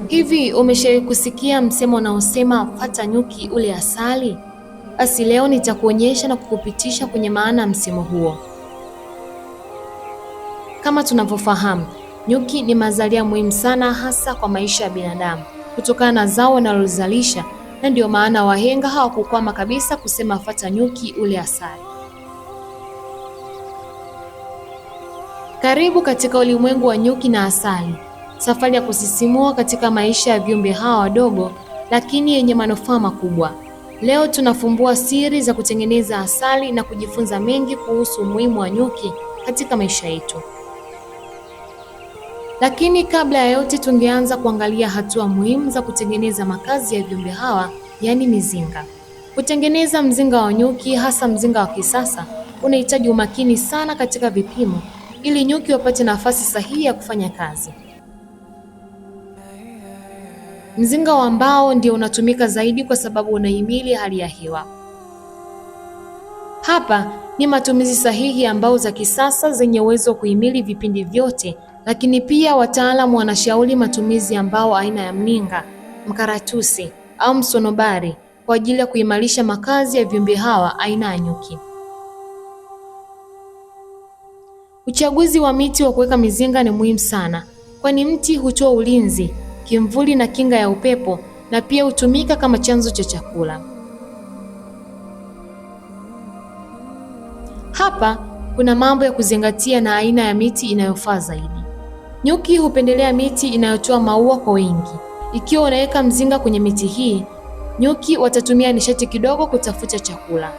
Hivi umeshawahi kusikia msemo unaosema fata nyuki ule asali? Basi leo nitakuonyesha na kukupitisha kwenye maana ya msemo huo. Kama tunavyofahamu, nyuki ni mazalia muhimu sana hasa kwa maisha ya binadamu kutokana na zao wanalozalisha, na ndio maana wahenga hawakukwama kabisa kusema fata nyuki ule asali. Karibu katika ulimwengu wa nyuki na asali, safari ya kusisimua katika maisha ya viumbe hawa wadogo lakini yenye manufaa makubwa. Leo tunafumbua siri za kutengeneza asali na kujifunza mengi kuhusu umuhimu wa nyuki katika maisha yetu. Lakini kabla ya yote, tungeanza kuangalia hatua muhimu za kutengeneza makazi ya viumbe hawa, yaani mizinga. Kutengeneza mzinga wa nyuki, hasa mzinga wa kisasa, unahitaji umakini sana katika vipimo ili nyuki wapate nafasi sahihi ya kufanya kazi. Mzinga wa mbao ndio unatumika zaidi kwa sababu unahimili hali ya hewa. Hapa ni matumizi sahihi ya mbao za kisasa zenye uwezo wa kuhimili vipindi vyote, lakini pia wataalamu wanashauri matumizi ya mbao aina ya mninga, mkaratusi au msonobari kwa ajili ya kuimarisha makazi ya viumbe hawa aina ya nyuki. Uchaguzi wa miti wa kuweka mizinga ni muhimu sana, kwani mti hutoa ulinzi, kimvuli na kinga ya upepo, na pia hutumika kama chanzo cha chakula. Hapa kuna mambo ya kuzingatia na aina ya miti inayofaa zaidi. Nyuki hupendelea miti inayotoa maua kwa wingi. Ikiwa unaweka mzinga kwenye miti hii, nyuki watatumia nishati kidogo kutafuta chakula.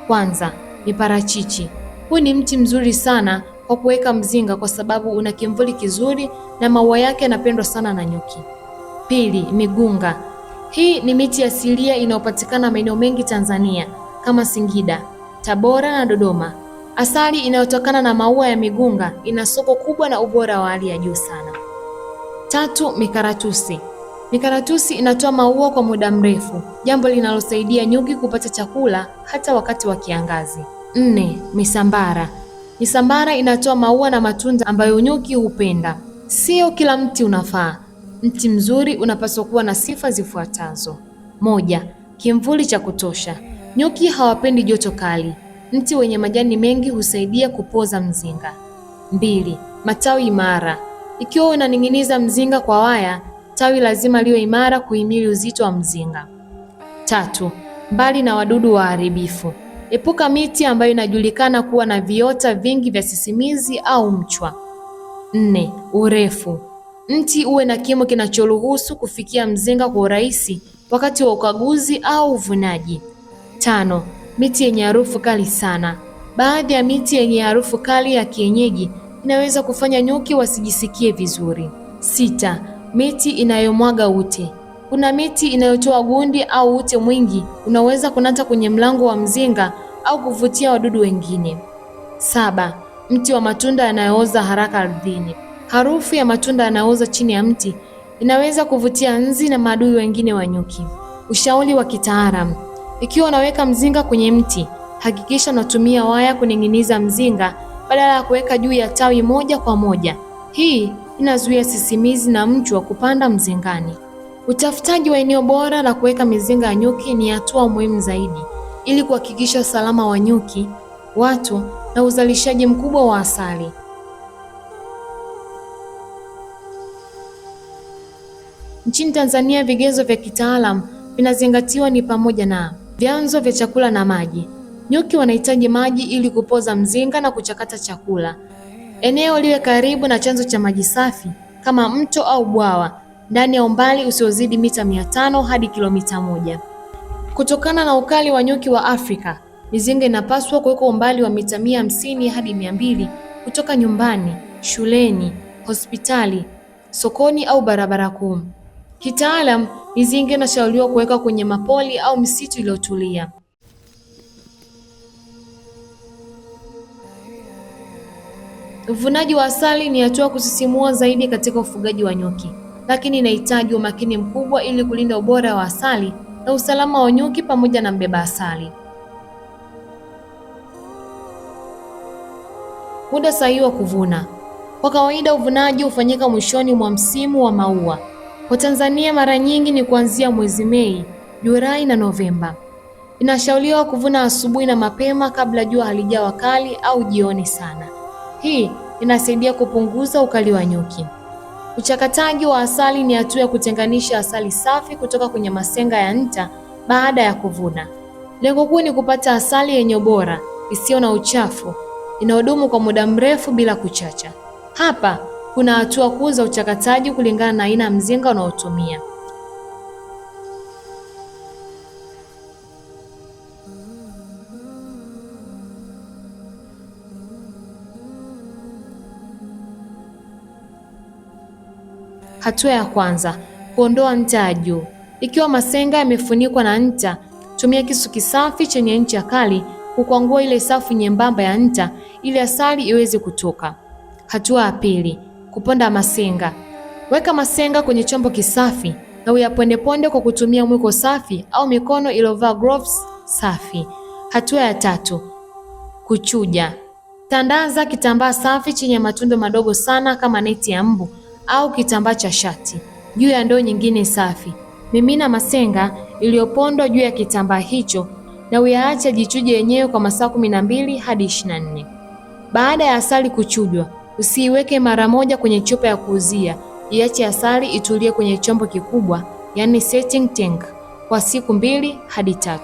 Kwanza ni parachichi. Huu ni mti mzuri sana kwa kuweka mzinga kwa sababu una kimvuli kizuri na maua yake yanapendwa sana na nyuki. Pili, migunga. Hii ni miti asilia inayopatikana maeneo mengi Tanzania kama Singida, Tabora na Dodoma. Asali inayotokana na maua ya migunga ina soko kubwa na ubora wa hali ya juu sana. Tatu, mikaratusi. Mikaratusi inatoa maua kwa muda mrefu, jambo linalosaidia nyuki kupata chakula hata wakati wa kiangazi. Nne, misambara. Misambara inatoa maua na matunda ambayo nyuki hupenda. Sio kila mti unafaa. Mti mzuri unapaswa kuwa na sifa zifuatazo. Moja, kimvuli cha kutosha. Nyuki hawapendi joto kali. Mti wenye majani mengi husaidia kupoza mzinga. Mbili, matawi imara. Ikiwa unaning'iniza mzinga kwa waya, tawi lazima liwe imara kuhimili uzito wa mzinga. Tatu, mbali na wadudu waharibifu. Epuka miti ambayo inajulikana kuwa na viota vingi vya sisimizi au mchwa. Nne, urefu. Mti uwe na kimo kinachoruhusu kufikia mzinga kwa urahisi wakati wa ukaguzi au uvunaji. Tano, miti yenye harufu kali sana. Baadhi ya miti yenye harufu kali ya kienyeji inaweza kufanya nyuki wasijisikie vizuri. Sita, miti inayomwaga ute. Kuna miti inayotoa gundi au ute mwingi unaweza kunata kwenye mlango wa mzinga au kuvutia wadudu wengine. Saba, mti wa matunda yanayooza haraka ardhini. Harufu ya matunda yanayooza chini ya mti inaweza kuvutia nzi na maadui wengine wa nyuki. Ushauri wa kitaalamu: ikiwa unaweka mzinga kwenye mti, hakikisha unatumia waya kuning'iniza mzinga badala ya kuweka juu ya tawi moja kwa moja. Hii inazuia sisimizi na mchwa kupanda mzingani. Utafutaji wa eneo bora la kuweka mizinga ya nyuki ni hatua muhimu zaidi ili kuhakikisha usalama wa nyuki, watu na uzalishaji mkubwa wa asali. Nchini Tanzania, vigezo vya kitaalamu vinazingatiwa ni pamoja na vyanzo vya chakula na maji. Nyuki wanahitaji maji ili kupoza mzinga na kuchakata chakula. Eneo liwe karibu na chanzo cha maji safi kama mto au bwawa, ndani ya umbali usiozidi mita 500 hadi kilomita 1. Kutokana na ukali wa nyuki wa Afrika, mizinga inapaswa kuwekwa umbali wa mita 150 hadi 200 kutoka nyumbani, shuleni, hospitali, sokoni au barabara kuu. Kitaalam, mizinga inashauriwa kuweka kwenye mapori au misitu iliyotulia. Uvunaji wa asali ni hatua kusisimua zaidi katika ufugaji wa nyuki, lakini inahitaji umakini mkubwa ili kulinda ubora wa asali na usalama wa nyuki pamoja na mbeba asali. Muda sahihi wa kuvuna. Kwa kawaida uvunaji hufanyika mwishoni mwa msimu wa maua. Kwa Tanzania mara nyingi ni kuanzia mwezi Mei, Julai na Novemba. Inashauriwa kuvuna asubuhi na mapema kabla jua halijawa kali au jioni sana. Hii inasaidia kupunguza ukali wa nyuki. Uchakataji wa asali ni hatua ya kutenganisha asali safi kutoka kwenye masenga ya nta baada ya kuvuna. Lengo kuu ni kupata asali yenye ubora, isiyo na uchafu, inayodumu kwa muda mrefu bila kuchacha. Hapa kuna hatua kuu za uchakataji kulingana na aina ya mzinga unaotumia. Hatua ya kwanza, kuondoa nta ya juu. Ikiwa masenga yamefunikwa na nta, tumia kisu kisafi chenye ncha kali kukwangua ile safu nyembamba ya nta ili asali iweze kutoka. Hatua ya pili, kuponda masenga. Weka masenga kwenye chombo kisafi na uyapondeponde kwa kutumia mwiko safi au mikono iliyovaa gloves safi. Hatua ya tatu, kuchuja. Tandaza kitambaa safi chenye matundu madogo sana kama neti ya mbu au kitambaa cha shati juu ya ndoo nyingine safi. Mimina masenga iliyopondwa juu ya kitambaa hicho na uyaache jichuje yenyewe kwa masaa 12 hadi 24. Baada ya asali kuchujwa, usiiweke mara moja kwenye chupa ya kuuzia. Iache asali itulie kwenye chombo kikubwa, yani setting tank, kwa siku 2 hadi 3.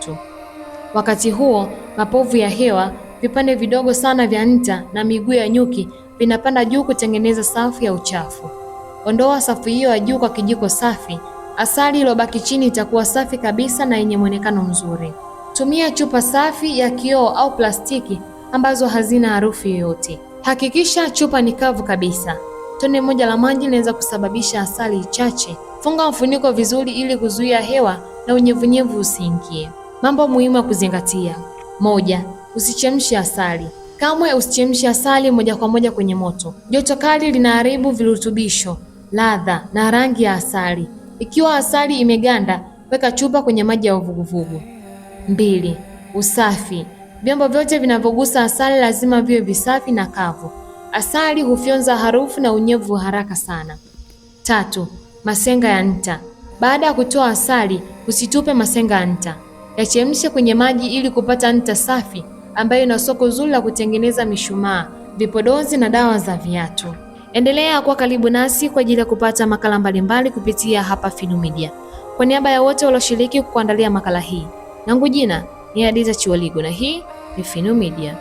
Wakati huo, mapovu ya hewa, vipande vidogo sana vya nta na miguu ya nyuki vinapanda juu kutengeneza safu ya uchafu. Ondoa safu hiyo ya juu kwa kijiko safi. Asali iliyobaki chini itakuwa safi kabisa na yenye muonekano mzuri. Tumia chupa safi ya kioo au plastiki ambazo hazina harufu yoyote. Hakikisha chupa ni kavu kabisa. Tone moja la maji linaweza kusababisha asali ichache. Funga mfuniko vizuri ili kuzuia hewa na unyevunyevu usiingie. Mambo muhimu ya kuzingatia. 1. Usichemshe asali. Kamwe usichemshe asali moja kwa moja kwenye moto. Joto kali linaharibu virutubisho, ladha na rangi ya asali. Ikiwa asali imeganda, weka chupa kwenye maji ya uvuguvugu. 2. Usafi. Vyombo vyote vinavyogusa asali lazima viwe visafi na kavu. Asali hufyonza harufu na unyevu haraka sana. 3. Masenga ya nta. Baada ya kutoa asali, usitupe masenga ya nta. Yachemshe kwenye maji ili kupata nta safi ambayo ina soko zuri la kutengeneza mishumaa, vipodozi na dawa za viatu. Endelea kuwa karibu nasi kwa ajili ya kupata makala mbalimbali kupitia hapa Finumedia. Kwa niaba ya wote walioshiriki kuandalia makala hii, langu jina ni Hadiza Chiwaligo na hii ni Finumedia.